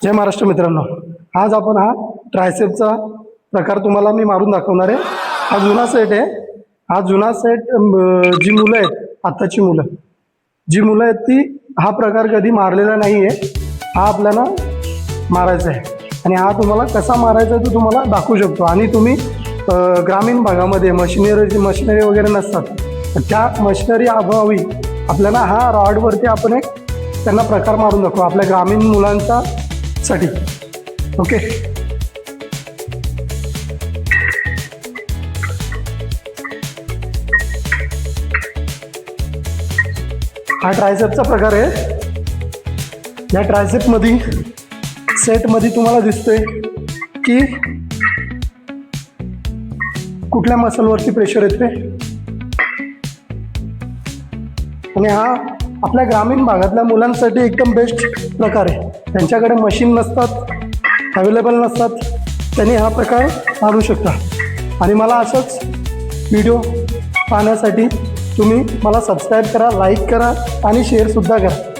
जय महाराष्ट्र मित्रांनो, आज आपण हा ट्रायसेपचा प्रकार तुम्हाला मी मारून दाखवणार आहे। हा जुना सेट आहे। हा जुना सेट जी मुलं आहेत, आताची मुलं आहेत ती हा प्रकार कधी मारलेला नाही आहे। हा आपल्याला मारायचा आहे आणि हा तुम्हाला कसा मारायचा तो तुम्हाला दाखवू शकतो। आणि तुम्ही ग्रामीण भागामध्ये मशिनरी वगैरे नसतात, तर त्या मशिनरी अभावी आपल्याला हा रॉडवरती आपण एक त्यांना प्रकार मारून दाखवू आपल्या ग्रामीण मुलांचा साठी। ओके, हा ट्रायसेपचा प्रकार आहे। या ट्रायसेप मध्ये सेट मध्ये तुम्हाला दिसतोय की कुठल्या मसलवरती प्रेशर येते आणि हा आपल्या ग्रामीण भागातल्या मुलांसाठी एकदम बेस्ट प्रकार आहे। त्यांच्याकडे मशीन नसतात, अवेलेबल नसतात, त्यांनी हा प्रकार मारू शकता। आणि मला असंच व्हिडिओ पाहण्यासाठी तुम्ही मला सबस्क्राईब करा, लाईक करा आणि शेअरसुद्धा करा।